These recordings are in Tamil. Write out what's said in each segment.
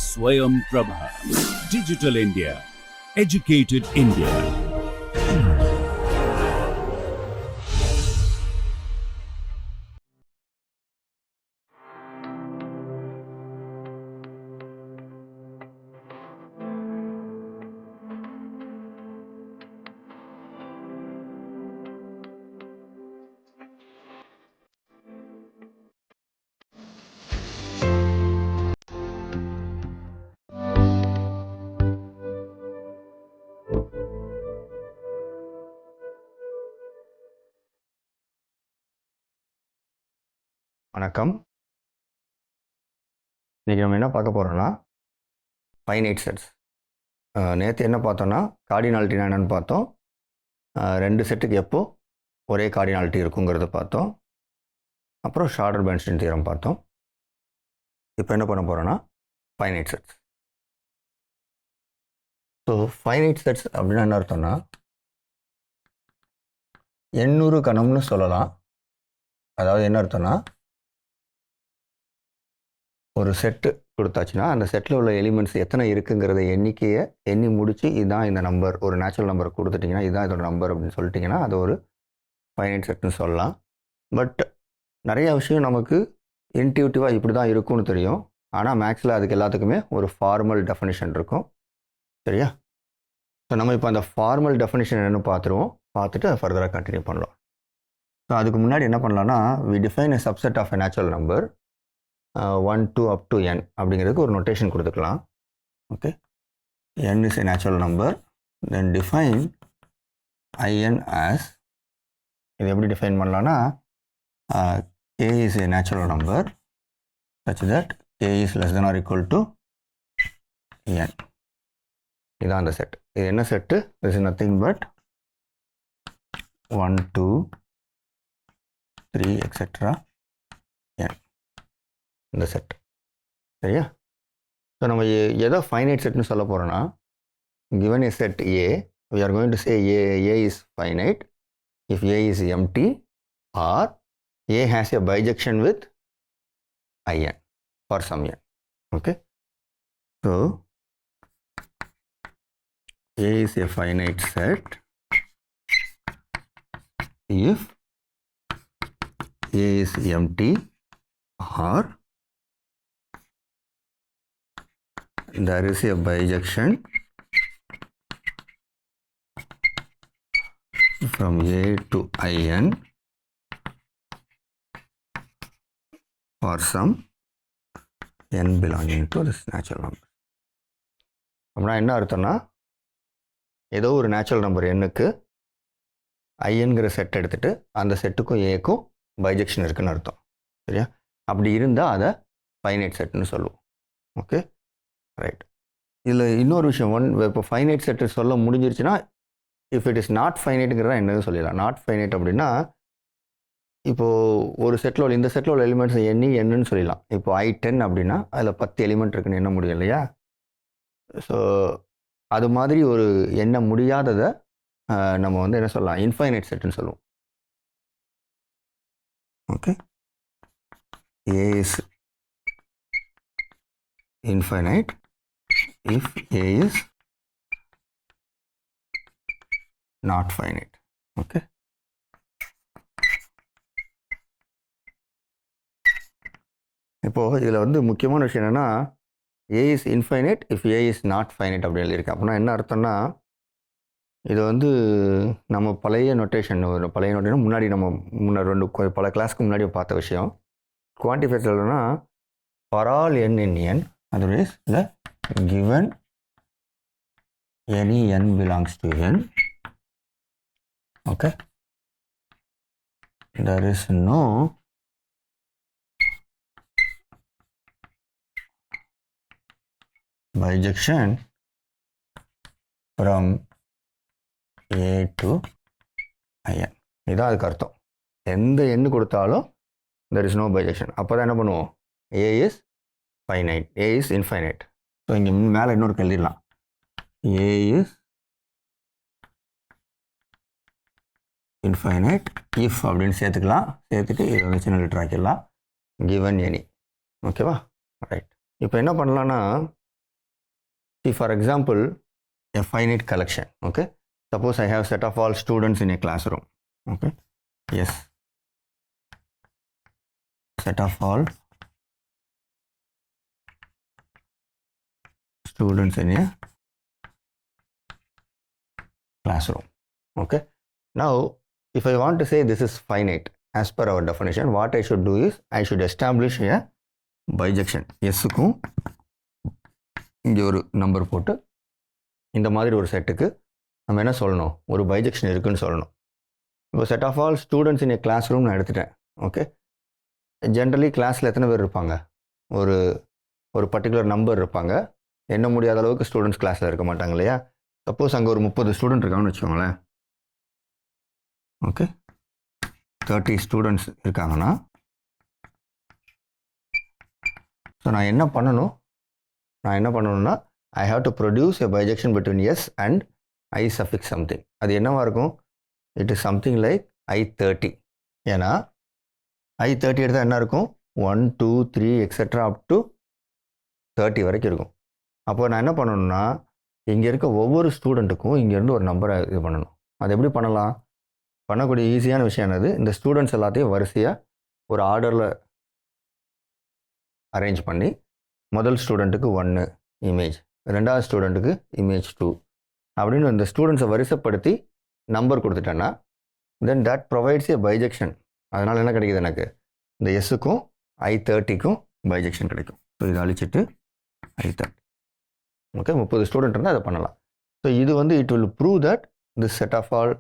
Swayam Prabha. Digital India. Educated India. வணக்கம். இன்றைக்கி நம்ம என்ன பார்க்க போகிறோம்னா ஃபைனைட் செட்ஸ். நேற்று என்ன பார்த்தோன்னா கார்டினாலிட்டினா என்னென்னு பார்த்தோம். ரெண்டு செட்டுக்கு எப்போ ஒரே கார்டினாலிட்டி இருக்குங்கிறத பார்த்தோம். அப்புறம் ஷார்டர் பெர்ன்ஸ்டைன் தியரம் பார்த்தோம். இப்போ என்ன பண்ண போகிறோன்னா finite sets. So finite sets அப்படின்னா என்ன அர்த்தம்னா எண்ணூறு கணம்னு சொல்லலாம். அதாவது என்ன அர்த்தம்னா ஒரு செட்டு கொடுத்தாச்சுன்னா அந்த செட்டில் உள்ள எலிமெண்ட்ஸ் எத்தனை இருக்குங்கிறத எண்ணிக்கையை எண்ணி முடித்து இதுதான் இந்த நம்பர், ஒரு நேச்சுரல் நம்பர் கொடுத்துட்டிங்கன்னா இதுதான் இதோட நம்பர் அப்படின்னு சொல்லிட்டிங்கன்னா அது ஒரு ஃபைனைட் செட்னு சொல்லலாம். பட் நிறையா விஷயம் நமக்கு இன்ட்யூட்டிவாக இப்படி தான் இருக்கும்னு தெரியும். ஆனால் மேக்ஸில் அதுக்கு எல்லாத்துக்குமே ஒரு ஃபார்மல் டெஃபினிஷன் இருக்கும். சரியா? ஸோ நம்ம இப்போ அந்த ஃபார்மல் டெஃபினிஷன் என்னென்னு பார்த்துட்டு ஃபர்தராக கண்டினியூ பண்ணலாம். ஸோ அதுக்கு முன்னாடி என்ன பண்ணலான்னா we define a subset of a natural number 1 to up to n அப்படிங்கிறதுக்கு ஒரு நோட்டேஷன் கொடுத்துக்கலாம். Okay, n is a natural number, then define in as, இது எப்படி டிஃபைன் பண்ணலான்னா k is a natural number such that k is less than or equal to n. இதான் அந்த செட். இது என்ன set? this is nothing but 1 2 3 etc. n. இந்த செட். சரியா? ஸோ நம்ம எதை ஃபைனைட் செட்னு சொல்ல போகிறோன்னா given a set A, we are going to say A is finite if A is empty or A has a bijection with in for some n. Okay? So A is a finite set if A is empty or there is a bijection from A to in for some n belonging to this natural number. அப்படின்னா என்ன அர்த்தம்னா ஏதோ ஒரு நேச்சுரல் நம்பர் எண்ணுக்கு ஐங்கிற செட் எடுத்துகிட்டு அந்த செட்டுக்கும் ஏக்கும் பைஜெக்ஷன் இருக்குன்னு அர்த்தம். சரியா? அப்படி இருந்தால் அதை ஃபைனைட் செட்னு சொல்லுவோம். Okay, right. இதில் இன்னொரு விஷயம், இப்போ ஃபைனைட் செட்டு சொல்ல முடிஞ்சிருச்சுன்னா இஃப் இட் இஸ் நாட் ஃபைனைட்டுங்கிறதா என்னது சொல்லிடலாம். நாட் ஃபைனைட் அப்படின்னா இப்போது ஒரு செட்டில் உள்ள இந்த செட்டில் உள்ள எலிமெண்ட்ஸ் என்னன்னு சொல்லிடலாம். இப்போ I10 அப்படின்னா அதில் 10 எலிமெண்ட் இருக்குன்னு எண்ண முடியும் இல்லையா? ஸோ அது மாதிரி ஒரு எண்ண முடியாததை நம்ம வந்து என்ன சொல்லலாம், இன்ஃபைனைட் செட்டுன்னு சொல்லுவோம். Okay, A is infinite if A is not finite. Okay, இப்போது இதில் வந்து முக்கியமான விஷயம் என்னென்னா A is infinite if A is not finite அப்படின்னு எழுதியிருக்கு. அப்படின்னா என்ன அர்த்தம்னா இது வந்து நம்ம பழைய நோட்டேஷன் முன்னாடி நம்ம பல கிளாஸ்க்கு முன்னாடி பார்த்த விஷயம். குவான்டிஃபைஸ் சொல்லணும்னா for all n in n, otherwise the given any n belongs to n, okay, there is no bijection from A to in. இதான் அதுக்கு அர்த்தம். எந்த எண்ணு கொடுத்தாலும் there is no bijection. அப்போ தான் என்ன பண்ணுவோம், A is finite, A is infinite. So இங்கே மேலே இன்னொரு எழுதிடலாம், A is infinite if அப்படின்னு சேர்த்துக்கலாம். சேர்த்துட்டு இதை வந்து சின்ன லெட்டர் ஆக்கிடலாம். given any. ஓகேவா? ரைட். இப்போ என்ன பண்ணலான்னா, for example a finite collection. Okay, suppose I have set of all students in a classroom. Okay, yes, set of all students in a classroom. Okay, now if I want to say this is finite as per our definition, what I should do is I should establish a bijection. எஸ்ஸுக்கும் இங்கே ஒரு நம்பர் போட்டு இந்த மாதிரி ஒரு செட்டுக்கு நம்ம என்ன சொல்லணும், ஒரு பைஜெக்ஷன் இருக்குன்னு சொல்லணும். இப்போ set of all students in a classroom நான் எடுத்துட்டேன். ஓகே, ஜென்ரலி கிளாஸில் எத்தனை பேர் இருப்பாங்க, ஒரு ஒரு பர்டிகுலர் நம்பர் இருப்பாங்க. எண்ண முடியாத அளவுக்கு ஸ்டூடெண்ட்ஸ் கிளாஸில் இருக்க மாட்டாங்க இல்லையா? சப்போஸ் அங்கே ஒரு 30 ஸ்டூடெண்ட் இருக்காங்கன்னு வச்சுக்கோங்களேன். ஓகே, 30 ஸ்டூடெண்ட்ஸ் இருக்காங்கன்னா, ஸோ நான் என்ன பண்ணணும்னா I have to produce a bijection between S and I suffix something. அது என்னவாக இருக்கும்? It is something like I30. ஏன்னா I30 எடுத்தால் என்ன இருக்கும்? 1 2 3 எக்ஸெட்ரா அப் டு 30 வரைக்கும் இருக்கும். அப்போ நான் என்ன பண்ணணும்னா, இங்கே இருக்க ஒவ்வொரு ஸ்டூடெண்ட்டுக்கும் இங்கேருந்து ஒரு நம்பரை இது பண்ணணும். அது எப்படி பண்ணலாம்? பண்ணக்கூடிய ஈஸியான விஷயம் என்னது, இந்த ஸ்டூடெண்ட்ஸ் எல்லாத்தையும் வரிசையாக ஒரு ஆர்டரில் அரேஞ்ச் பண்ணி, முதல் ஸ்டூடெண்ட்டுக்கு 1 இமேஜ், ரெண்டாவது ஸ்டூடெண்ட்டுக்கு இமேஜ் 2 அப்படின்னு இந்த ஸ்டூடெண்ட்ஸை வரிசைப்படுத்தி நம்பர் கொடுத்துட்டேன்னா, then that provides a bijection. அதனால் என்ன கிடைக்குது எனக்கு, இந்த எஸ்ஸுக்கும் I30க்கும் பைஜெக்ஷன் கிடைக்கும். ஸோ இதை அழிச்சிட்டு I30. ஓகே, 30 ஸ்டூடெண்ட் இருந்தால் அதை பண்ணலாம். ஸோ இது வந்து it will prove that this set of all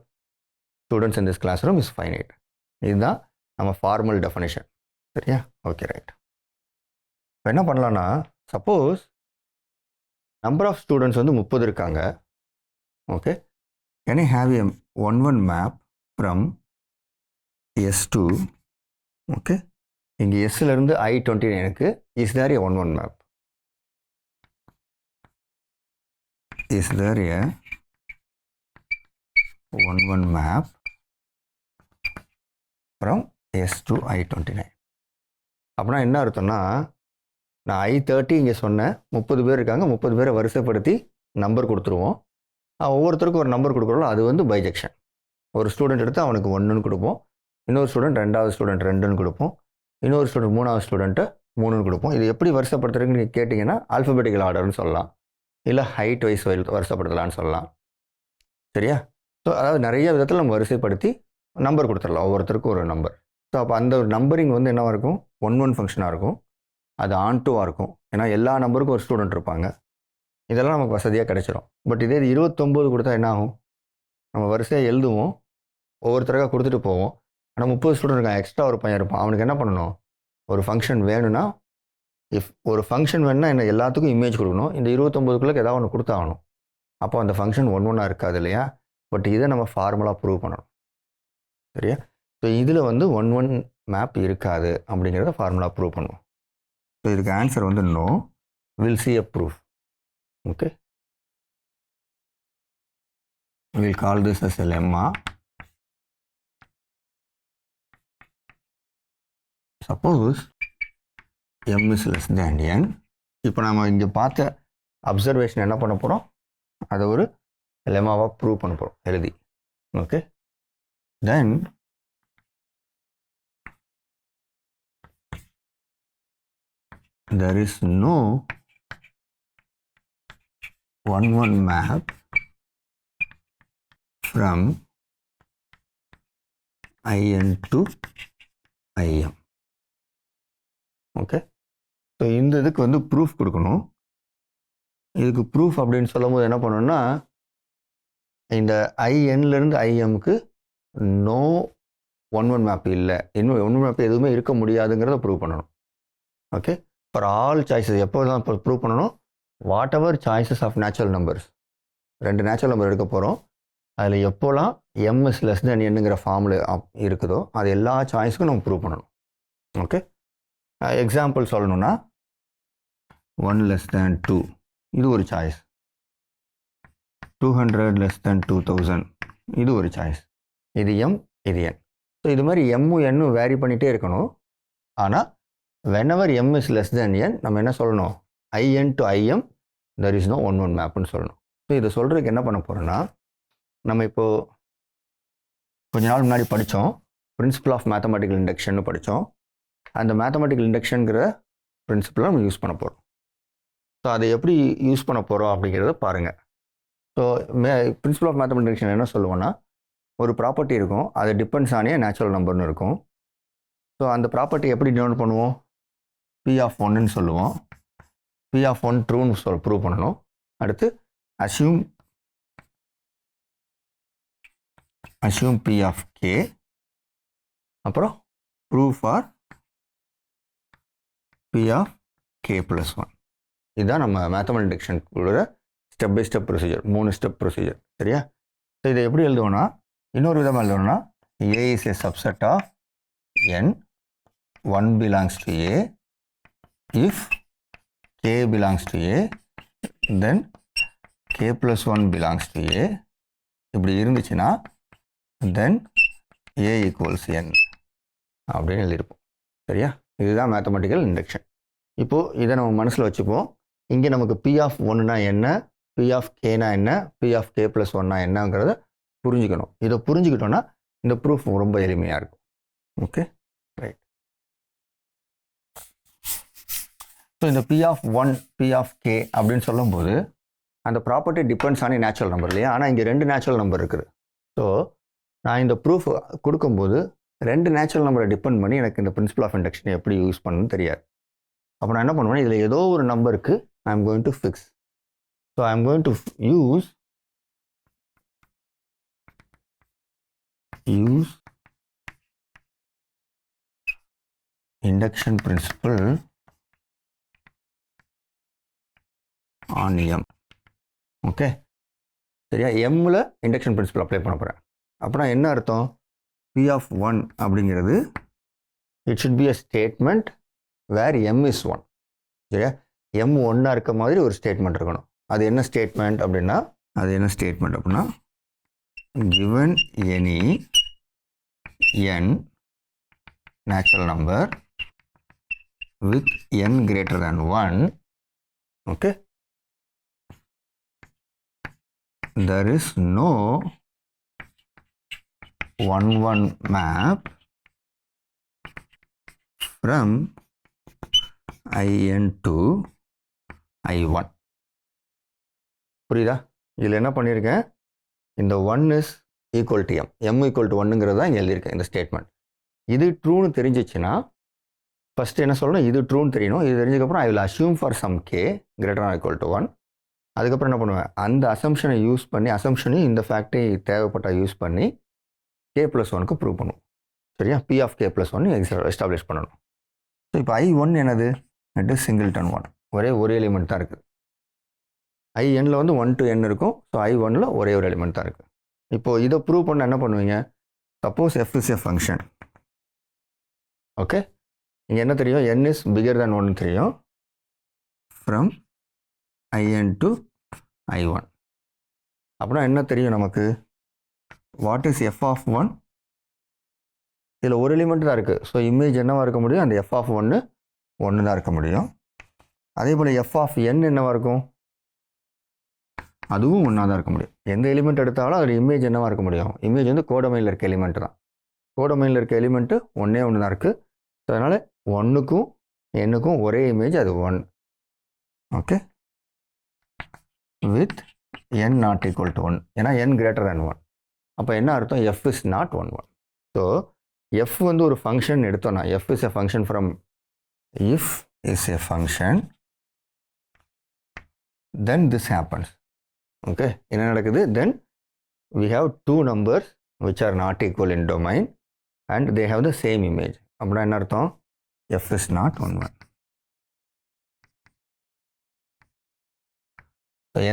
students in this classroom is finite. இதுதான் நம்ம ஃபார்மல் டெஃபினேஷன். சரியா? Okay, right. இப்போ என்ன பண்ணலான்னா, சப்போஸ் நம்பர் ஆஃப் ஸ்டூடெண்ட்ஸ் வந்து 30 இருக்காங்க. Okay, can I have a 1-1 map from S to, okay, இங்கே எஸ்லேருந்து I29க்கு is there a 1-1 map? Is there a 1-1 map from S to I29? அப்படின்னா என்ன அர்த்தம்னா, நான் I30 இங்கே சொன்னேன், 30 பேர் இருக்காங்க, 30 பேரை வரிசைப்படுத்தி நம்பர் கொடுத்துருவோம். ஒவ்வொருத்தருக்கும் ஒரு நம்பர் கொடுக்குறோம், அது வந்து பைஜெக்ஷன். ஒரு ஸ்டூடெண்ட் எடுத்து அவனுக்கு 1ன்னு கொடுப்போம், இன்னொரு ஸ்டூடெண்ட் ரெண்டாவது ஸ்டூடெண்ட் 2ன்னு கொடுப்போம், இன்னொரு ஸ்டூடெண்ட் மூணாவது ஸ்டூடெண்ட்டு 3ன்னு கொடுப்போம். இது எப்படி வரிசைப்படுத்துறதுன்னு நீங்கள் கேட்டிங்கன்னா, ஆல்ஃபபெட்டிக்கல் ஆர்டர்னு சொல்லலாம், இல்லை ஹைட் வைஸ் வரிசைப்படுத்தலான்னு சொல்லலாம். சரியா? ஸோ அதாவது நிறைய விதத்தில் நம்ம வரிசைப்படுத்தி நம்பர் கொடுத்துடலாம், ஒவ்வொருத்தருக்கும் ஒரு நம்பர். ஸோ அப்போ அந்த ஒரு நம்பரிங் வந்து என்னவாக இருக்கும், 1-1 ஃபங்க்ஷனாக இருக்கும். அது ஆன்டூவாக இருக்கும், ஏன்னா எல்லா நம்பருக்கும் ஒரு ஸ்டூடெண்ட் இருப்பாங்க. இதெல்லாம் நமக்கு வசதியாக கிடைச்சிரும். பட் இதே 29 கொடுத்தா என்ன ஆகும், நம்ம வரிசையாக எழுதுவோம், ஒவ்வொருத்தருக்காக கொடுத்துட்டு போவோம். ஆனால் 30 ஸ்டூடெண்ட் இருக்கான், எக்ஸ்ட்ரா ஒரு பையன் இருப்பான், அவனுக்கு என்ன பண்ணணும், ஒரு ஃபங்க்ஷன் வேணும்னா, ஒரு ஃபங்க்ஷன் வேணும்னா என்ன, எல்லாத்துக்கும் இமேஜ் கொடுக்கணும். இந்த 29க்குள்ளே ஏதாவது ஒன்று கொடுத்தாகணும். அப்போ அந்த ஃபங்க்ஷன் 1-1 இருக்காது இல்லையா? பட் இதை நம்ம ஃபார்முலா ப்ரூவ் பண்ணணும். சரியா? ஸோ இதில் வந்து 1-1 மேப் இருக்காது அப்படிங்கிறத ஃபார்முலா ப்ரூவ் பண்ணுவோம். ஸோ இதுக்கு ஆன்சர் வந்து no. We'll see a proof. Okay, we'll call this as a lemma. Suppose m is less than n. இப்போ நம்ம இங்கே பார்த்த அப்சர்வேஷன் என்ன பண்ண போகிறோம், அதை ஒரு லெம்மாவாக ப்ரூவ் பண்ண போகிறோம் எழுதி. Okay, then there is no 1-1 map from IN to IM. Okay, so இந்த இதுக்கு வந்து ப்ரூஃப் கொடுக்கணும். இதுக்கு ப்ரூஃப் அப்படின்னு சொல்லும் போது என்ன பண்ணணும்னா, இந்த INலேருந்து IMக்கு நோ 1-1 மேப் இல்லை, இன்னும் 1-1 மேப் எதுவுமே இருக்க முடியாதுங்கிறத ப்ரூவ் பண்ணணும். ஓகே, ஃபார் ஆல் சாய்ஸஸ் எப்போ தான் இப்போ ப்ரூவ் பண்ணணும், whatever choices of natural numbers, 2 natural number எடுக்க போகிறோம், அதில் எப்போலாம் m is less than nங்கிற ஃபார்மில் இருக்குதோ அது எல்லா சாய்ஸுக்கும் நம்ம ப்ரூவ் பண்ணணும். ஓகே, எக்ஸாம்பிள் சொல்லணும்னா 1 less than 2 இது ஒரு சாய்ஸ், 200 less than 2000 இது ஒரு சாய்ஸ். இது m, இது n. ஸோ இது மாதிரி m n வேரி பண்ணிகிட்டே இருக்கணும். ஆனால் whenever m is less than n நம்ம என்ன சொல்லணும், in to im there is no 1 மேப்னு சொல்லணும். ஸோ இதை சொல்கிறதுக்கு என்ன பண்ண போகிறோன்னா, நம்ம இப்போது கொஞ்ச நாள் முன்னாடி படித்தோம், பிரின்சிபல் ஆஃப் மேத்தமெட்டிக்கல் இண்டக்ஷன் படித்தோம். அந்த மேத்தமெட்டிக்கல் இண்டக்ஷனுங்கிற பிரின்சிபலை நம்ம யூஸ் பண்ண போகிறோம். ஸோ அதை எப்படி யூஸ் பண்ண போகிறோம் அப்படிங்கிறத பாருங்கள். So principle of mathematical induction என்ன சொல்லுவோன்னா, ஒரு ப்ராப்பர்ட்டி இருக்கும், அது டிபெண்ட்ஸ் ஆனிய நேச்சுரல் நம்பர்னு இருக்கும். ஸோ அந்த ப்ராப்பர்ட்டி எப்படி டினோட் பண்ணுவோம், பி ஆஃப் ஒன்னு சொல்லுவோம். பி ஆஃப் ஒன் ட்ரூன்னு ப்ரூவ் பண்ணணும். அடுத்து அஸ்யூம் பி ஆஃப் கே, அப்புறம் prove for P of K plus one. இதுதான் நம்ம மேத்தமெட்டிக்கல் இண்டக்ஷனுக்குள்ள step by step procedure, 3 step procedure. சரியா? ஸோ இதை எப்படி எழுதுவோன்னா, இன்னொரு விதமாக எழுதணும்னா, A is a subset of n, 1 belongs to A, if k belongs to A, then k plus 1 belongs to A. இப்படி இருந்துச்சுன்னா then A equals n அப்படின்னு எழுதியிருப்போம். சரியா? இதுதான் மேத்தமெட்டிக்கல் இண்டக்ஷன். இப்போது இதை நம்ம மனசில் வச்சுப்போம். இங்கே நமக்கு பி ஆஃப் ஒன்றுனா என்ன, பி ஆஃப் கேனா என்ன, பி ஆஃப் கே ப்ளஸ் ஒன்னா என்னங்கிறத புரிஞ்சுக்கணும். இதை புரிஞ்சுக்கிட்டோன்னா இந்த ப்ரூஃப் ரொம்ப எளிமையாக இருக்கும். Okay, right. ஸோ இந்த P of one, P of K அப்படின்னு சொல்லும்போது அந்த property depends any natural number இல்லையா? ஆனால் இங்கே 2 நேச்சுரல் நம்பர் இருக்குது. ஸோ நான் இந்த ப்ரூஃப் கொடுக்கும்போது 2 நேச்சுரல் நம்பரை டிபெண்ட் பண்ணி எனக்கு இந்த பிரின்சிபல் ஆஃப் இண்டக்ஷனை எப்படி யூஸ் பண்ணணும்னு தெரியாது. அப்போ நான் என்ன பண்ணுவேன், இதில் ஏதோ ஒரு நம்பருக்கு I am going to fix. So I am going to use induction principle on m. Okay, சரியா? எம்மில் இண்டக்ஷன் பிரின்சிபல் அப்ளை பண்ண போகிறேன். அப்படின்னா என்ன அர்த்தம், பி ஆஃப் ஒன் அப்படிங்கிறது it should be a statement where M is one. சரியா? எம் ஒன்னாக இருக்க மாதிரி ஒரு ஸ்டேட்மெண்ட் இருக்கணும். அது என்ன ஸ்டேட்மெண்ட் அப்படின்னா, given any n natural number with n greater than 1, okay, there is no 1-1 map from in to i1. புரியுதா? இதில் என்ன பண்ணியிருக்கேன், இந்த 1 is equal to m, m equal to 1ங்கிறது தான் இங்கே எழுதியிருக்கேன் இந்த ஸ்டேட்மெண்ட். இது ட்ரூன்னு தெரிஞ்சிச்சுன்னா ஃபஸ்ட்டு என்ன சொல்லணும், இது ட்ரூன்னு தெரியணும். இது தெரிஞ்சதுக்கப்புறம் I will assume for some K greater or equal to 1. அதுக்கப்புறம் என்ன பண்ணுவேன், அந்த அசம்ஷனை யூஸ் பண்ணி, அசம்ஷனையும் இந்த ஃபேக்டை தேவைப்பட்டால் யூஸ் பண்ணி கே ப்ளஸ் ஒனுக்கு ப்ரூவ் பண்ணுவோம். சரியா? P of K plus one establish பண்ணணும். ஸோ இப்போ i1 என்னது, இட் இஸ் சிங்கிள்டன் 1, ஒரு எலிமெண்ட் தான் இருக்குது. in வந்து 1 to n இருக்கும். ஸோ i1ல் ஒரே ஒரு எலிமெண்ட் தான் இருக்குது. இப்போது இதை ப்ரூவ் பண்ண என்ன பண்ணுவீங்க, suppose f is a function. Okay, இங்கே என்ன தெரியும், n இஸ் பிகர் தேன் 1 தெரியும். ஃப்ரம் in to i1 அப்படின்னா என்ன தெரியும் நமக்கு, வாட் இஸ் f ஆஃப் 1, இதில் ஒரு எலிமெண்ட் தான் இருக்குது. ஸோ இமேஜ் என்னவாக இருக்க முடியும், அந்த f ஆஃப் 1 தான் இருக்க முடியும். அதே போல் f ஆஃப் n என்னவாக இருக்கும், அதுவும் ஒன்றா தான் இருக்க முடியும். எந்த எலிமெண்ட் எடுத்தாலும் அதில் இமேஜ் என்னவாக இருக்க முடியும், இமேஜ் வந்து கோடமையில் இருக்க எலிமெண்ட் தான். கோடமையில் இருக்க எலிமெண்ட்டு ஒன்றே தான் இருக்குது. ஸோ அதனால் 1க்கும் n-க்கும் ஒரே இமேஜ், அது 1. Okay, with n not equal to 1, ஏன்னா n கிரேட்டர் தேன் 1. அப்போ என்ன அர்த்தம், f is not 1. So f வந்து ஒரு ஃபங்க்ஷன் எடுத்தோன்னா, f is a function from, if is a function, then this happens. Okay, என்ன நடக்குது, then we have 2 numbers which are not equal in domain and they have the same image. அப்படின்னா என்ன அர்த்தம், f is not 1.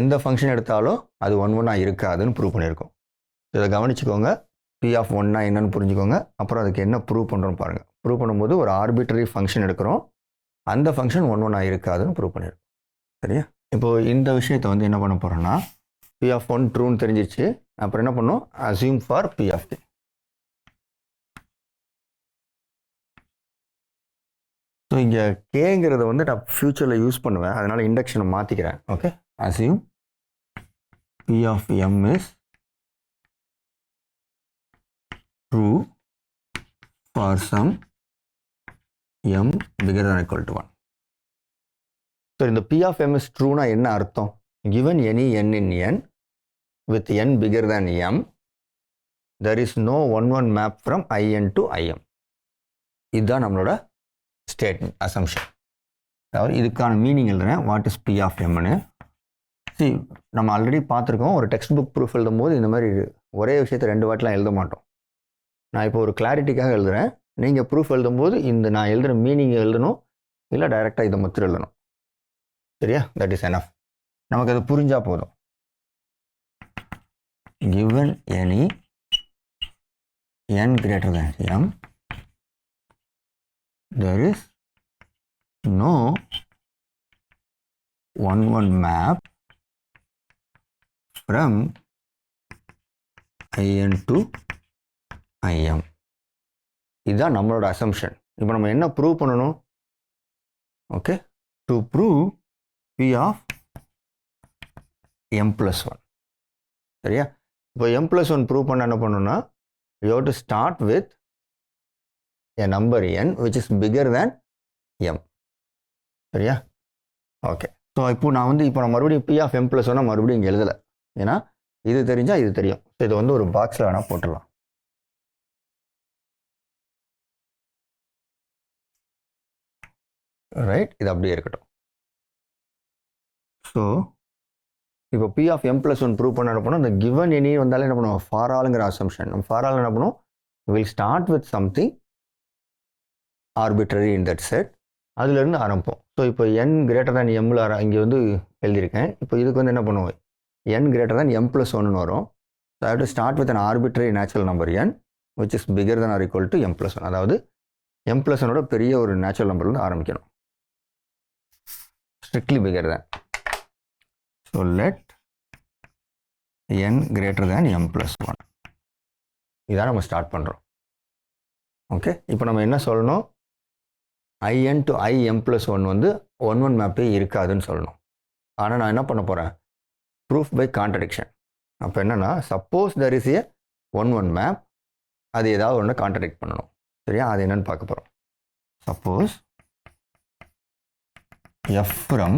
எந்த ஃபங்க்ஷன் எடுத்தாலும் அது 1 இருக்காதுன்னு ப்ரூவ் பண்ணியிருக்கோம். இதை கவனிச்சுக்கோங்க. பி ஆஃப் 1 என்னன்னு புரிஞ்சுக்கோங்க. அப்புறம் அதுக்கு என்ன ப்ரூவ் பண்ணுறோன்னு பாருங்கள். ப்ரூவ் பண்ணும்போது ஒரு ஆர்பிட்ரரி ஃபங்க்ஷன் எடுக்கிறோம், அந்த ஃபங்க்ஷன் 1 இருக்காதுன்னு ப்ரூவ் பண்ணியிருக்கோம். சரியா? இப்போது இந்த விஷயத்தை வந்து என்ன பண்ண போகிறோன்னா, பி ஆஃப் 1 ட்ரூன்னு தெரிஞ்சிச்சு. அப்புறம் என்ன பண்ணோம், assume for P of K. So இங்கே கேங்கிறத வந்து நான் ஃப்யூச்சரில் யூஸ் பண்ணுவேன், அதனால் இண்டக்ஷனை மாற்றிக்கிறேன். Okay, assume P of M is true for some M bigger than or equal to 1. So இந்த P of M is trueனா என்ன அர்த்தம்? Given any n in n with n bigger than m, there is no 1-1 map from in to im. இதுதான் நம்மளோட ஸ்டேட்மெண்ட் அசம்ஷன். அதாவது இதுக்கான மீனிங் எழுதுறேன். What is P of Mன்னு. நம்ம ஆல்ரெடி பார்த்துருக்கோம், ஒரு டெக்ஸ்ட் புக் ப்ரூஃப் எழுதும் போது இந்த மாதிரி ஒரே விஷயத்தை 2 வாட்டிலாம் எழுத மாட்டோம். நான் இப்போ ஒரு கிளாரிட்டிக்காக எழுதுகிறேன். நீங்கள் ப்ரூஃப் எழுதும்போது இந்த நான் எழுதுகிற மீனிங் எழுதணும், இல்லை டைரெக்டாக இதை மட்டும் எழுதணும். சரியா? That is enough. நமக்கு அது புரிஞ்சால் போதும். given any n greater than m, there is no 1-1 map from in to im. இதுதான் நம்மளோட அசம்ஷன். இப்போ நம்ம என்ன ப்ரூவ் பண்ணணும்? Okay, to prove P of m plus 1. சரியா? இப்போ m plus 1 ப்ரூவ் பண்ண என்ன பண்ணணும்னா, you have to start with a number n which is bigger than m. சரியா? ஓகே, ஸோ இப்போ நான் மறுபடியும் P of m plus 1 மறுபடியும் இங்கே எழுதலை, ஏன்னா இது தெரிஞ்சால் இது தெரியும். ஸோ இதை வந்து ஒரு பாக்ஸில் வேணால் போட்டுடலாம். ரைட், இது அப்படியே இருக்கட்டும். ஸோ இப்போ P of m plus 1 prove பண்ண என்ன பண்ணோம், இந்த கிவன் எனி வந்தாலே என்ன பண்ணுவோம், ஃபார் ஆலுங்கிற அசம்ஷன். நம்ம ஃபார் ஆல் என்ன பண்ணுவோம், will start with something arbitrary in that set, அதுலேருந்து ஆரம்பிப்போம். ஸோ இப்போ n greater than mல இங்கே வந்து எழுதியிருக்கேன். இப்போ இதுக்கு வந்து என்ன பண்ணுவோம், n greater than m plus 1 வரும். So I have to start with an arbitrary natural number n which is bigger than or equal to m plus 1. அதாவது m plus 1ஓட பெரிய ஒரு நேச்சுரல் நம்பர்லேருந்து ஆரம்பிக்கணும். strictly bigger than. So let n greater than m plus 1. இதான் நம்ம ஸ்டார்ட் பண்ணுறோம். ஓகே, இப்போ நம்ம என்ன சொல்லணும், in to im plus 1 வந்து 1-1 மேப்பே இருக்காதுன்னு சொல்லணும். ஆனால் நான் என்ன பண்ண போகிறேன், ப்ரூஃப் பை கான்ட்ரடிக்ஷன். அப்போ என்னென்னா, suppose there is a 1-1 map, அது ஏதாவது ஒன்று கான்ட்ரடிக்ட் பண்ணணும். சரியா? அது என்னன்னு பார்க்க போகிறோம். Suppose f from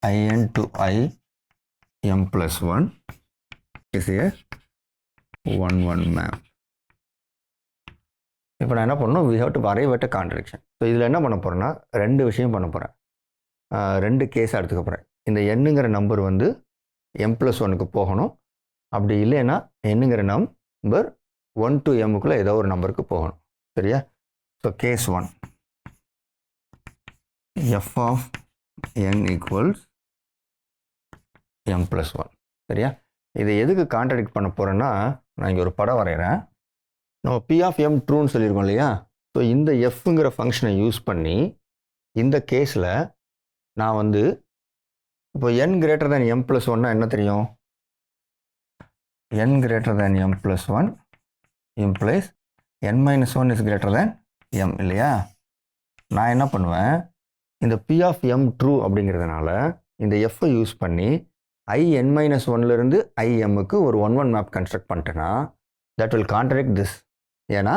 in to im plus 1 is a 1-1 map. இப்போ நான் என்ன பண்ணணும், we have to arrive at a contradiction. So இதில் என்ன பண்ண போகிறேன்னா, 2 விஷயம் பண்ண போகிறேன். 2 கேஸாக எடுத்துக்க போகிறேன். இந்த என்னங்கிற நம்பர் வந்து m plus 1க்கு போகணும். அப்படி இல்லைன்னா என்னங்கிற நம்பர் 1 to mக்குள்ளே ஏதோ ஒரு நம்பருக்கு போகணும். சரியா? So case 1, f of n equals m plus 1. சரியா? இதை எதுக்கு கான்ட்ரடிக்ட் பண்ண போகிறேன்னா, நான் இங்கே ஒரு படம் வரைகிறேன். நம்ம P of m ட்ரூன்னு சொல்லியிருக்கோம் இல்லையா? ஸோ இந்த எஃப்ங்கிற ஃபங்க்ஷனை யூஸ் பண்ணி இந்த கேஸில் நான் வந்து இப்போ n greater than m plus 1 என்ன தெரியும், n greater than m plus 1 implies n minus 1 is greater than m இல்லையா? நான் என்ன பண்ணுவேன், இந்த P of m ட்ரூ அப்படிங்கிறதுனால இந்த எஃப்ஐ யூஸ் பண்ணி in minus 1லேருந்து imக்கு ஒரு 1-1 மேப் கன்ஸ்ட்ரக்ட் பண்ணிட்டேன்னா that will contradict this. ஏன்னா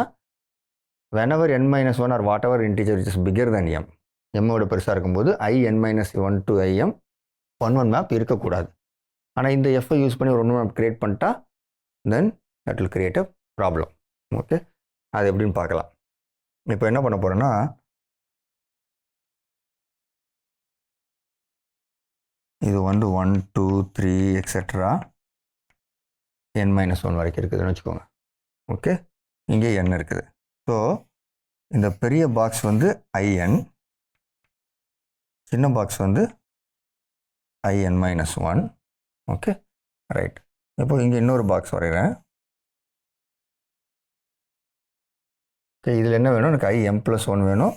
whenever n minus 1 or whatever integer which is bigger than m, mோட பெருசாக இருக்கும்போது in minus 1 to im 1-1 map இருக்கக்கூடாது. ஆனால் இந்த எஃப்ஐ யூஸ் பண்ணி ஒரு 1-1 மேப் கிரியேட் பண்ணிட்டா then that will create a problem. Okay, அது எப்படின்னு பார்க்கலாம். இப்போ என்ன பண்ண போகிறேன்னா, இது வந்து 1 2 3 எக்ஸெட்ரா n minus 1 வரைக்கும் இருக்குதுன்னு வச்சுக்கோங்க. ஓகே, இங்கே n இருக்குது. ஸோ இந்த பெரிய பாக்ஸ் வந்து in, சின்ன பாக்ஸ் வந்து in minus 1. Okay, right. இப்போ இங்கே இன்னொரு பாக்ஸ் வரைகிறேன். ஓகே, இதில் என்ன வேணும், எனக்கு im plus 1 வேணும்,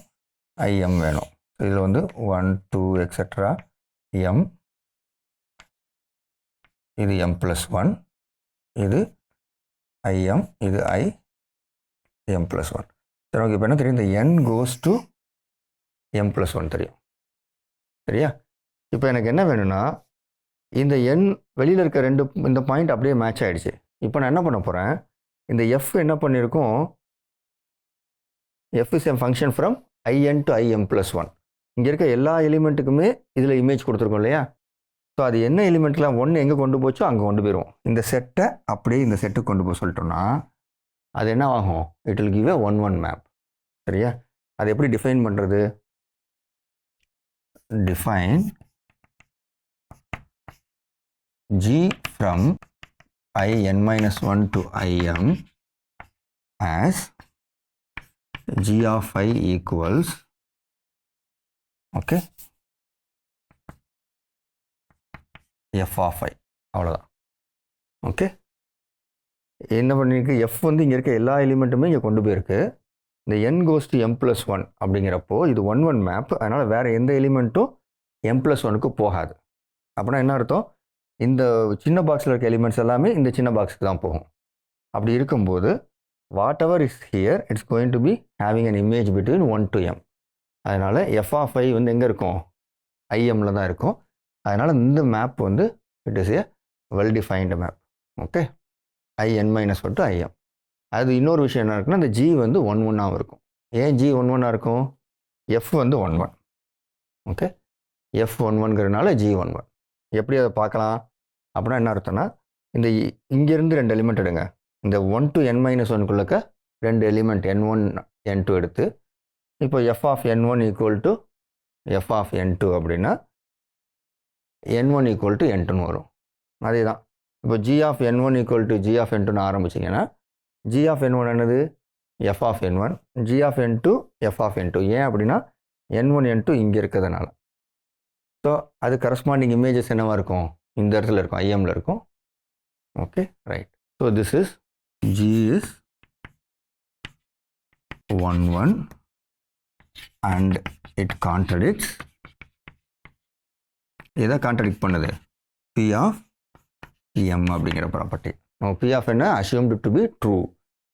im வேணும். இதில் வந்து 1 2 எக்ஸெட்ரா m, இது m plus 1, இது im, இது m plus 1. சரி, ஓகே. இப்போ என்ன தெரியும், இந்த n goes to m+1 தெரியும். சரியா? இப்போ எனக்கு என்ன வேணும்னா இந்த எண் வெளியில் இருக்க இந்த பாயிண்ட் அப்படியே மேட்ச் ஆகிடுச்சு. இப்போ நான் என்ன பண்ண போகிறேன், இந்த எஃப் என்ன பண்ணியிருக்கோம், F is a function from in to im+1. இங்கே இருக்க எல்லா எலிமெண்ட்டுக்குமே இதில் இமேஜ் கொடுத்துருக்கோம் இல்லையா? ஸோ அது என்ன எலிமெண்ட்டில் 1 எங்கே கொண்டு போச்சோ அங்கே கொண்டு போயிடுவோம். இந்த செட்டை அப்படியே இந்த செட்டுக்கு கொண்டு போக சொல்லிட்டோம்னா அது என்ன ஆகும், it will give a 1-1 map. சரியா? அது எப்படி டிஃபைன் பண்ணுறது, define g from in-1 to im as g of I equals, okay, f of I. அவ்வளோதான். ஓகே, என்ன பண்ணியிருக்கு, எஃப் வந்து இங்கே இருக்க எல்லா எலிமெண்ட்டுமே இங்கே கொண்டு போயிருக்கு. இந்த n goes to m+1 அப்படிங்கிறப்போ இது 1-1 மேப். அதனால் வேறு எந்த எலிமெண்ட்டும் m+1க்கு போகாது. அப்படின்னா என்ன அர்த்தம், இந்த சின்ன பாக்ஸில் இருக்க எலிமெண்ட்ஸ் எல்லாமே இந்த சின்ன பாக்ஸுக்கு தான் போகும். அப்படி இருக்கும்போது what ever is here it's going to be having an image between 1 to m. அதனால் எஃப் ஆஃப் ஐ வந்து எங்கே இருக்கும், ஐஎம்மில் தான் இருக்கும். அதனால் இந்த மேப் வந்து it is a well defined map. Okay, in-1 to im. அது இன்னொரு விஷயம் என்ன இருக்குன்னா, இந்த ஜி வந்து 1-1ஆகவும் இருக்கும். ஏன் ஜி 1-1ஆக இருக்கும், எஃப் வந்து 1-1. ஓகே, எஃப் 1-1ங்கிறதுனால ஜி 1-1. எப்படி அதை பார்க்கலாம் அப்படின்னா என்ன அர்த்தம்னா, இந்த இங்கேருந்து 2 எலிமெண்ட் எடுங்க. இந்த 1 to n-1க்குள்ளக்க 2 எலிமெண்ட் n1 n2 எடுத்து, இப்போ F of n1 equal to F of n2 அப்படின்னா n1 ஈக்குவல் டு n2ன்னு வரும். அதே தான் இப்போ g of n1 equal to g of n2ன்னு ஆரம்பிச்சிங்கன்னா g ஆஃப் n1 என்னது, f of n1, g of n2 f of n2. ஏன் அப்படின்னா n1 n2 இங்கே இருக்கிறதுனால. ஸோ அது கரஸ்பாண்டிங் இமேஜஸ் என்னவாக இருக்கும், இந்த இடத்துல இருக்கும், ஐஎம்மில் இருக்கும். Okay, right. So this is g is 1-1 and it contradicts, எதை கான்ட்ரடிக்ட் பண்ணுது, p ஆஃப் m அப்படிங்கிற ப்ராப்பர்ட்டி. p ஆஃப் என்ன assumed to be true.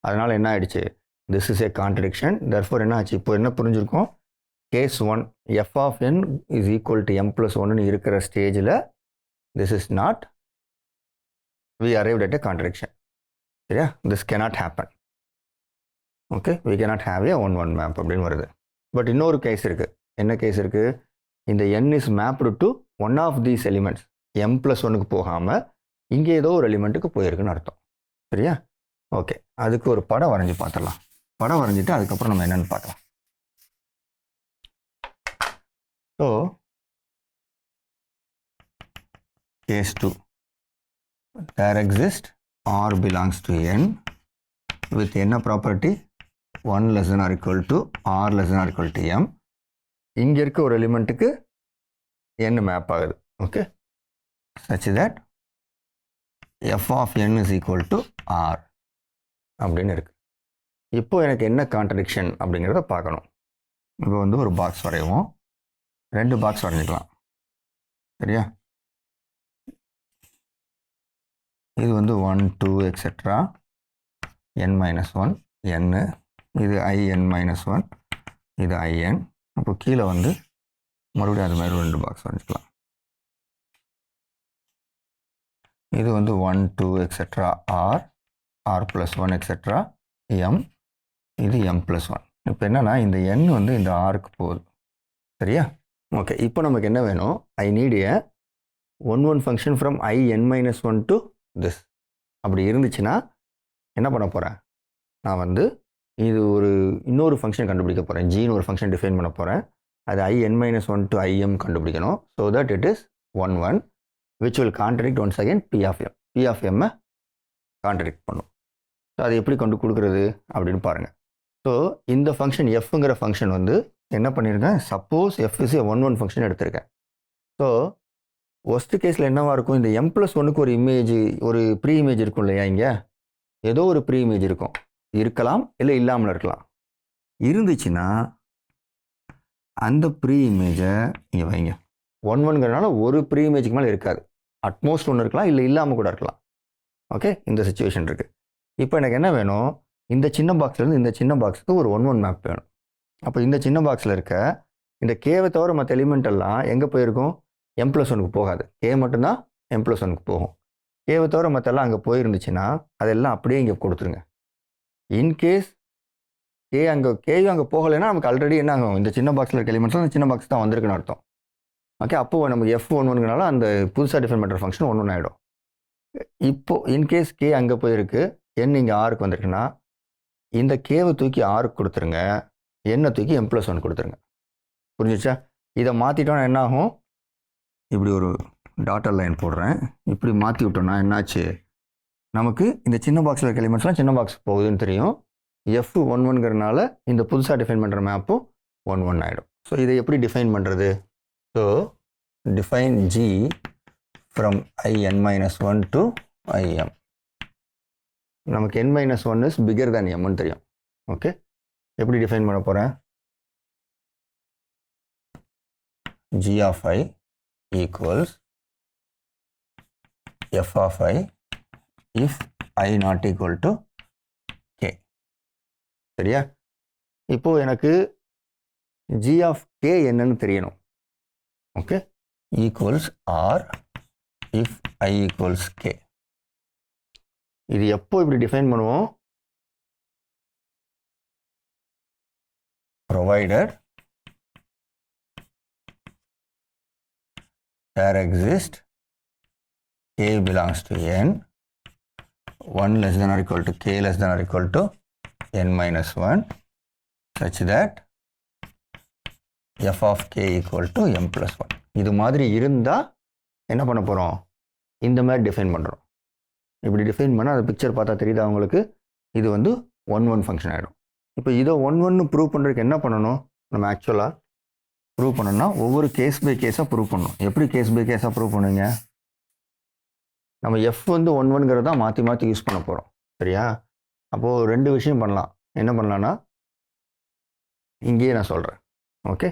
அதனால் என்ன ஆயிடுச்சு, this is a contradiction. therefore என்ன ஆச்சு, இப்போ என்ன புரிஞ்சிருக்கோம், case 1 f of n is equal to m+1 இருக்கிற ஸ்டேஜில் this is not, we arrived at a contradiction. சரியா, this cannot happen. Okay, we cannot have a 1-1 map அப்படின்னு வருது. பட் இன்னொரு கேஸ் இருக்குது. என்ன கேஸ் இருக்குது, இந்த n is mapped to one of these elements, m+1க்கு போகாமல் இங்கே ஏதோ ஒரு எலிமெண்ட்டுக்கு போயிருக்குன்னு அர்த்தம். சரியா? ஓகே, அதுக்கு ஒரு படம் வரைஞ்சி பார்த்துடலாம். படம் வரைஞ்சிட்டு அதுக்கப்புறம் நம்ம என்னென்னு பார்க்கலாம். So case 2, there exists R belongs to n with என்ன property, 1 less than or equal to R less than or equal to m. இங்கே இருக்க ஒரு எலிமெண்ட்டுக்கு n மேப் ஆகுது. Okay, such that f of n is equal to R அப்படின்னு இருக்கு. இப்போ எனக்கு என்ன கான்ட்ரடிக்ஷன் அப்படிங்கிறத பார்க்கணும். இப்போ வந்து ஒரு பாக்ஸ் வரைவோம், 2 பாக்ஸ் வரைஞ்சிக்கலாம். சரியா, இது வந்து 1 2 எக்ஸெட்ரா n-1 n, இது in-1, இது in. அப்போ கீழே வந்து மறுபடியும் அது மாதிரி 2 பாக்ஸ் வரைஞ்சிக்கலாம். இது வந்து 1 2 etcetera r, r+1 etcetera m, இது m+1. இப்போ என்னன்னா இந்த n வந்து இந்த rக்கு போகுது. சரியா? ஓகே, இப்போ நமக்கு என்ன வேணும், I need A 1-1 function from in-1 to this. அப்படி இருந்துச்சுன்னா என்ன பண்ண போகிறேன், நான் வந்து இது இன்னொரு ஃபங்க்ஷன் கண்டுபிடிக்க போகிறேன். ஜின்னு ஒரு ஃபங்க்ஷன் டிஃபைன் பண்ண போகிறேன். அது in-1 டு im கண்டுபிடிக்கணும். So that it is 1-1 which will contradict once again p of m. p of m contradict பண்ணும். ஸோ அது எப்படி கொண்டு கொடுக்குறது அப்படின்னு பாருங்கள். ஸோ இந்த ஃபங்க்ஷன் எஃப்ங்கிற ஃபங்க்ஷன் வந்து என்ன பண்ணியிருக்கேன், suppose F is a 1-1 function எடுத்திருக்கேன். ஸோ ஒஸ்ட் கேஸில் என்னவாக இருக்கும், இந்த m+1க்கு ஒரு இமேஜ், ஒரு ப்ரீ இமேஜ் இருக்கும் இல்லையா, இங்கே ஏதோ ஒரு ப்ரீ இமேஜ் இருக்கலாம் இல்லை இல்லாமல் இருக்கலாம். இருந்துச்சுன்னா அந்த ப்ரீ இமேஜை இங்கே வைங்க. 1-1ங்கிறதுனால ஒரு ப்ரீ இமேஜுக்கு மேலே இருக்காது, அட்மோஸ்ட் ஒன்று இருக்கலாம், இல்லை இல்லாமல் கூட இருக்கலாம். ஓகே, இந்த சிச்சுவேஷன் இருக்குது. இப்போ எனக்கு என்ன வேணும், இந்த சின்ன பாக்ஸ்லேருந்து இந்த சின்ன பாக்ஸுக்கு ஒரு 1-1 மேப் வேணும். அப்போ இந்த சின்ன பாக்ஸில் இருக்க இந்த கேவை தவிர மற்ற எலிமெண்ட் எல்லாம் எங்கே போயிருக்கும்? M+1க்கு போகாது. கே மட்டும்தான் M+1க்கு போகும். கேவை தவிர மற்றெல்லாம் அங்கே போயிருந்துச்சுன்னா அதெல்லாம் அப்படியே இங்கே கொடுத்துருங்க. இன்கேஸ் கேயும் அங்கே போகலைன்னா நமக்கு ஆல்ரெடி என்ன ஆகும்? இந்த சின்ன பாக்ஸில் இருக்க எலிமெண்ட்ஸ் அந்த சின்ன பாக்ஸ் தான் வந்திருக்குன்னு அர்த்தம். ஓகே, அப்போது நமக்கு F11னால அந்த புதுசாக டிஃபைன் பண்ணுற ஃபங்க்ஷன் 1 ஆகிடும். இப்போது இன்கேஸ் கே அங்கே போயிருக்கு, n இங்கே ஆருக்கு வந்திருக்குன்னா இந்த கேவை தூக்கி ஆருக்கு கொடுத்துருங்க, என்னை தூக்கி M+1 கொடுத்துருங்க. புரிஞ்சிச்சா? இதை மாற்றிட்டோன்னா என்ன ஆகும்? இப்படி ஒரு டாட்டர் லைன் போடுறேன். இப்படி மாற்றி விட்டோம்னா என்னாச்சு? நமக்கு இந்த சின்ன பாக்ஸில் இருக்க எலிமெண்ட்ஸ்லாம் சின்ன பாக்ஸ் போகுதுன்னு தெரியும். F11ங்கிறனால இந்த புதுசாக டிஃபைன் பண்ணுற மேப்பும் 1 ஆகிடும். ஸோ இதை எப்படி டிஃபைன் பண்ணுறது? So define G from in-1 to im. நமக்கு n-1 இஸ் பிகர் தேன் mன்னு தெரியும். ஓகே, எப்படி டிஃபைன் பண்ண போகிறேன்? G of I equals f of I if I not equal to k. சரியா? இப்போ எனக்கு G of k என்னன்னு தெரியணும். Okay, equals or if I equals k. இது எப்போ இப்படி டிஃபைன் பண்ணுவோம்? provided there exist k belongs to n 1 less than or equal to k less than or equal to n-1 such that f of k equal to m+1. இது மாதிரி இருந்தால் என்ன பண்ண போகிறோம்? இந்த மாதிரி டிஃபைன் பண்ணுறோம். இப்படி டிஃபைன் பண்ணால் அது பிக்சர் பார்த்தா தெரியுதா உங்களுக்கு? இது வந்து 1 ஃபங்க்ஷன் ஆகிடும். இப்போ இதை 1 ப்ரூவ் பண்ணுறதுக்கு என்ன பண்ணணும்? நம்ம ஆக்சுவலாக ப்ரூவ் பண்ணணும்னா ஒவ்வொரு கேஸ் பை கேஸாக ப்ரூவ் பண்ணணும். எப்படி கேஸ் பை கேஸாக ப்ரூவ் பண்ணுவீங்க? நம்ம எஃப் வந்து 1ங்கிறத மாற்றி மாற்றி யூஸ் பண்ண போகிறோம். சரியா? அப்போது 2 விஷயம் பண்ணலாம். என்ன பண்ணலான்னா இங்கேயே நான் சொல்கிறேன். ஓகே,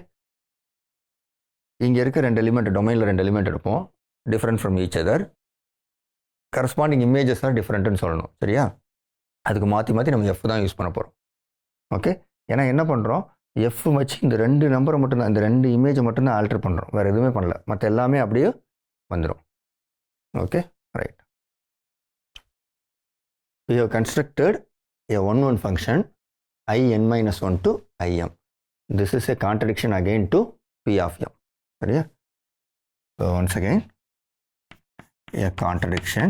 இங்கே இருக்க 2 எலிமெண்ட், டொமைனில் 2 எலிமெண்ட் எடுப்போம். Different from each other. Corresponding images தான் டிஃப்ரெண்ட்டுன்னு சொல்லணும். சரியா? அதுக்கு மாற்றி மாற்றி நம்ம எஃப் தான் யூஸ் பண்ண போகிறோம். ஓகே, ஏன்னா என்ன பண்ணுறோம்? எஃப் வச்சு இந்த 2 நம்பரை மட்டும்தான், இந்த 2 இமேஜை மட்டும்தான் ஆல்டர் பண்ணுறோம். வேறு எதுவுமே பண்ணல. மற்ற எல்லாமே அப்படியே வந்துடும். Okay, right. We have constructed a 1 function in-1 to im. This is a contradiction again to p of m. சரியா? So once again, a contradiction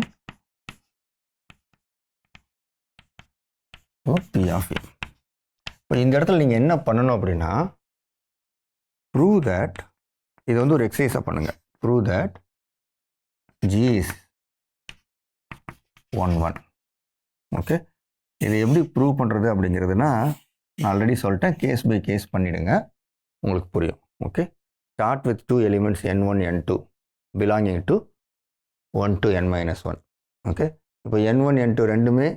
to p of m. இப்போ இந்த இடத்துல நீங்கள் என்ன பண்ணணும் அப்படின்னா, prove that, இது வந்து ஒரு எக்ஸசைஸாக பண்ணுங்கள். prove that g is 1 okay, இது எப்படி ப்ரூவ் பண்ணுறது அப்படிங்கிறதுனா நான் ஆல்ரெடி சொல்லிட்டேன். கேஸ் பை கேஸ் பண்ணிவிடுங்க, உங்களுக்கு புரியும். Okay, start with 2 elements n1 n2 belonging to 1 to n-1. Okay, இப்போ n1 n2 ரெண்டுமே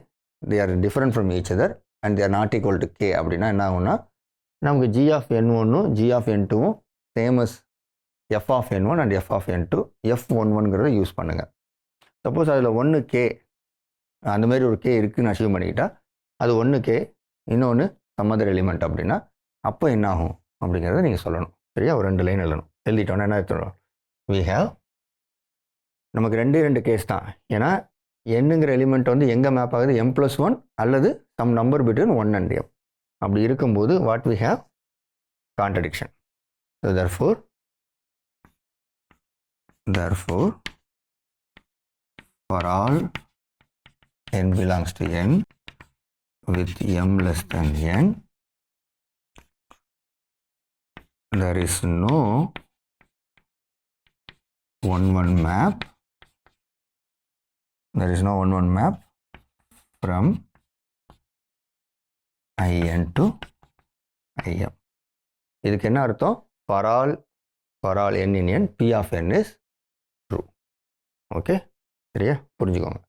they are different from each other and they are not equal to k அப்படின்னா என்ன ஆகும்னா, நமக்கு g of n1ம் g of n2ம் same as f of n1 and f of n2. f11ங்கிறத யூஸ் பண்ணுங்கள். சப்போஸ் அதில் 1k அந்த மாதிரி ஒரு கே இருக்குதுன்னு அச்சீவ் பண்ணிக்கிட்டா அது 1k, இன்னொன்று சம் அதர் எலிமெண்ட் அப்படின்னா அப்போ என்ன ஆகும் அப்படிங்கிறத நீங்கள் சொல்லணும். சரியா? ஒரு 2 லைன் எழுதணும். எழுதிட்டோன்னா என்ன எடுத்துடும்? we have, நமக்கு 2 கேஸ் தான். ஏன்னா என்னங்கிற எலிமெண்ட் வந்து எங்கே மேப் ஆகுது? m+1 அல்லது sum number between 1 and m. அப்படி இருக்கும்போது what we have? Contradiction. so therefore for all n belongs to n with m less than n, there is no 1 map. There is no 1 map from in to im. இதுக்கு என்ன அர்த்தம்? for all n in n, p of n is true. Okay, சரியா? புரிஞ்சுக்கோங்க,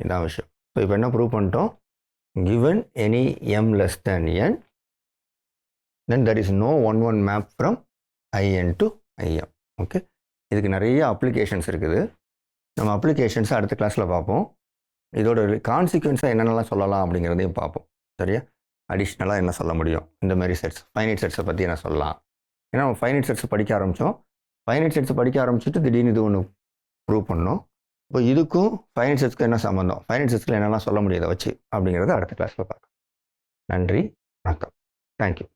இதான் விஷயம். ஸோ இப்போ என்ன ப்ரூவ் பண்ணிட்டோம்? given any m less than n, then there is no 1 map from in to im. Okay, இதுக்கு நிறைய அப்ளிகேஷன்ஸ் இருக்குது. நம்ம அப்ளிகேஷன்ஸை அடுத்த கிளாஸில் பார்ப்போம். இதோட கான்சிக்வன்ஸாக என்னென்னலாம் சொல்லலாம் அப்படிங்கிறதையும் பார்ப்போம். சரியா? அடிஷ்னலாக என்ன சொல்ல முடியும், இந்த மாதிரி செட்ஸ், ஃபைனைட் செட்ஸை பற்றி என்ன சொல்லலாம், ஏன்னா நம்ம ஃபைனைட் செட்ஸ் படிக்க ஆரம்பித்தோம். ஃபைனைட் செட்ஸ் படிக்க ஆரம்பிச்சுட்டு திடீர்னு இது ஒன்று ப்ரூவ் பண்ணோம். இப்போ இதுக்கும் ஃபைனைட் செட்ஸ்க்கும் என்ன சம்மந்தம், ஃபைனைட் செட்ஸில் என்னெல்லாம் சொல்ல முடியாத வச்சு அப்படிங்கிறத அடுத்த கிளாஸில் பார்க்கலாம். நன்றி, வணக்கம், தேங்க்யூ.